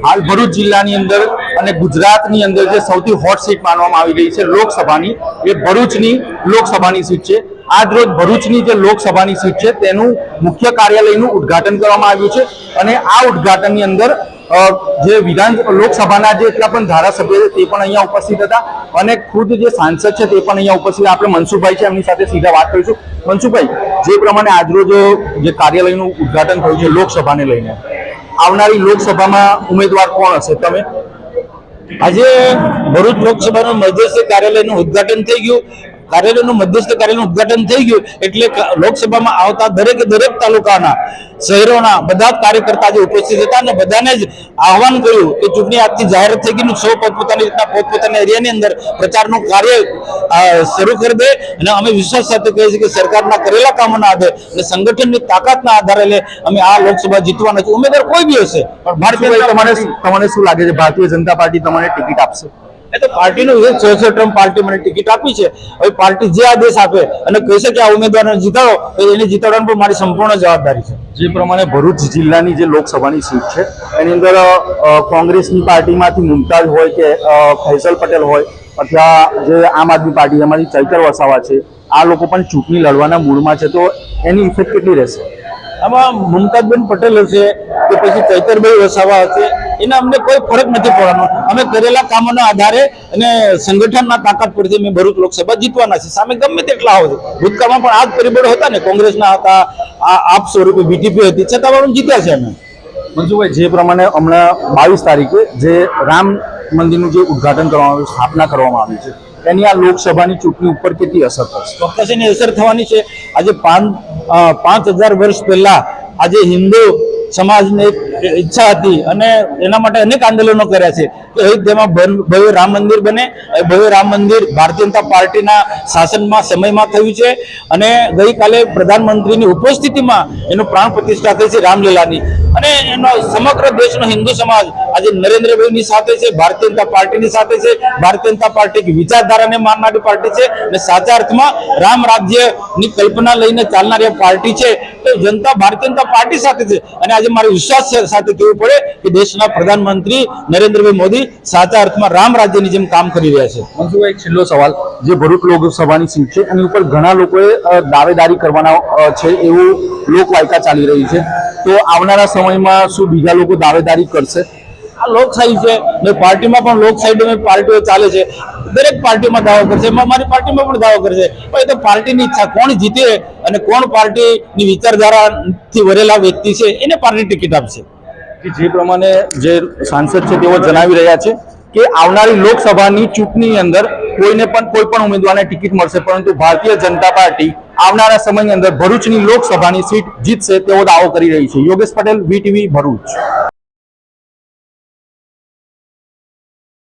હાલ ભરૂચ જિલ્લાની અંદર અને ગુજરાતની અંદર જે સૌથી હોટ સીટ માનવામાં આવી રહી છે લોકસભાની, એ ભરૂચની લોકસભાની સીટ છે। આજ રોજ ભરૂચની જે લોકસભાની સીટ છે તેનું મુખ્ય કાર્યાલયનું ઉદ્ઘાટન કરવામાં આવ્યું છે અને આ ઉદ્ઘાટનની અંદર જે લોકસભાના જે એટલા પણ ધારાસભ્ય છે તે પણ અહીંયા ઉપસ્થિત હતા અને ખુદ જે સાંસદ છે તે પણ અહીંયા ઉપસ્થિત। આપણે મનસુખભાઈ છે, એમની સાથે સીધા વાત કરીશું। મનસુખભાઈ, જે પ્રમાણે આજરોજ જે કાર્યાલયનું ઉદ્ઘાટન થયું છે લોકસભાને લઈને, આવનારી લોકસભામાં ઉમેદવાર કોણ હશે? તમે આજે ભરૂચ લોકસભાનું મધ્યસ્થ કાર્યાલયનું ઉદ્ઘાટન થઈ ગયું। કાર્યાલયનું મધ્યસ્થ કાર્યાલયનું ઉદ્ઘાટન થઈ ગયું એટલે લોકસભામાં આવતા દરેક તાલુકાના શહેરોના બધા જ કાર્યકર્તા જે ઉપસ્થિત હતા અને બધાને જ આહવાન કર્યું કે ચૂંટણી આજથી જાહેર થઈ ગઈ, સૌ પોતપોતાની રીતના પોતપોતાના એરિયાની અંદર પ્રચારનું કાર્ય શરૂ કરી દે અને અમે વિશ્વાસ સાથે કહીએ છીએ કે સરકારના કરેલા કામોના આધારે અને સંગઠનની તાકાતના આધારે અમે આ લોકસભા જીતવાના છે। ઉમેદવાર કોઈ બી હશે પણ તમને શું લાગે છે ભારતીય જનતા પાર્ટી તમને ટિકિટ આપશે? એ તો પાર્ટીનો વિરોધ છે। 6 ટર્મ પાર્ટી મને ટિકિટ આપી છે। હવે પાર્ટી જે આદેશ આપે અને કહેશે કે આ ઉમેદવારને જીતાડો તો એને જીતાડવાની પણ મારી સંપૂર્ણ જવાબદારી છે। જે પ્રમાણે ભરૂચ જિલ્લાની જે લોકસભાની સીટ છે એની અંદર કોંગ્રેસની પાર્ટીમાંથી મુમતાજ હોય કે ફૈસલ પટેલ હોય અથવા જે આમ આદમી પાર્ટી એમાંથી ચૈતર વસાવા છે, આ લોકો પણ ચૂંટણી લડવાના મૂડમાં છે, તો એની ઇફેક્ટ કેટલી રહેશે? આમાં મુમતાજબેન પટેલ હશે કે પછી ચૈતરભાઈ વસાવા હશે, એને અમને કોઈ ફરક નથી પડવાનો। અમે કરેલા કામોના આધારે અને સંગઠનના તાકાત પરથી અમે ભરૂચ લોકસભા જીતવાના છે। સામે ગમે તેટલા આવે, ભૂતકાળમાં પણ આ જ પરિબળો હતા ને, કોંગ્રેસના હતા, આપ સ્વરૂપે બીટીપી હતી, છતાં પણ જીત્યા છે અમે। મનસુખભાઈ, જે પ્રમાણે હમણાં 22 તારીખે જે રામ મંદિરનું જે ઉદ્ઘાટન કરવામાં આવ્યું, સ્થાપના કરવામાં આવી છે, એની આ લોકસભાની ચૂંટણી ઉપર કેટલી અસર થશે? ચોક્કસ એની અસર થવાની છે। આજે 5000 વર્ષ પહેલા આજે હિન્દુ સમાજને એક ઈચ્છા હતી અને એના માટે અનેક આંદોલનો કર્યા છે કે અયોધ્યામાં ભવ્ય રામ મંદિર બને। ભવ્ય રામ મંદિર ભારતીય જનતા પાર્ટીના શાસનમાં સમયમાં થયું છે અને ગઈકાલે પ્રધાનમંત્રીની ઉપસ્થિતિમાં એનું પ્રાણ પ્રતિષ્ઠા થઈ છે રામલીલાની અને એનો સમગ્ર દેશનો હિન્દુ સમાજ આજે નરેન્દ્રભાઈની સાથે છે, ભારતીય જનતા પાર્ટીની સાથે છે। ભારતીય જનતા પાર્ટી વિચારધારાને માનનારી પાર્ટી છે અને સાચા અર્થમાં રામ રાજ્યની કલ્પના લઈને ચાલનારી પાર્ટી છે। તો જનતા ભારતીય જનતા પાર્ટી સાથે છે અને આજે મારે વિશ્વાસ સાથે કહેવું પડે કે દેશના પ્રધાનમંત્રી નરેન્દ્રભાઈ મોદી સાચા અર્થમાં રામ રાજ્યની જેમ કામ કરી રહ્યા છે। મનસુખભાઈ, એક છેલ્લો સવાલ, જે ભરૂચ લોકસભાની સીટ છે એની ઉપર ઘણા લોકોએ દાવેદારી કરવાના છે એવું લોકવાયકા ચાલી રહી છે, તો આવનારા સમયમાં શું બીજા લોકો દાવેદારી કરશે? આ લોકશાહી છે ને, પાર્ટીમાં પણ લોકશાહી પાર્ટીઓ ચાલે છે, દરેક પાર્ટીમાં દાવો કરશે, મારી પાર્ટીમાં પણ દાવો કરશે, પણ એ તો પાર્ટીની ઈચ્છા, કોણ જીતે અને કોણ પાર્ટીની વિચારધારાથી વરેલા વ્યક્તિ છે એને પાર્ટી ટિકિટ આપશે। જે પ્રમાણે જે સાંસદ છે તેઓ જણાવી રહ્યા છે કે આવનારી લોકસભાની ચૂંટણીની અંદર કોઈ પણ ઉમેદવારને ટિકિટ મળશે, પરંતુ ભારતીય જનતા પાર્ટી આવનારા સમયની અંદર ભરૂચની લોકસભાની સીટ જીતશે તેવો દાવો કરી રહી છે। યોગેશ પટેલ, VTV, ભરૂચ।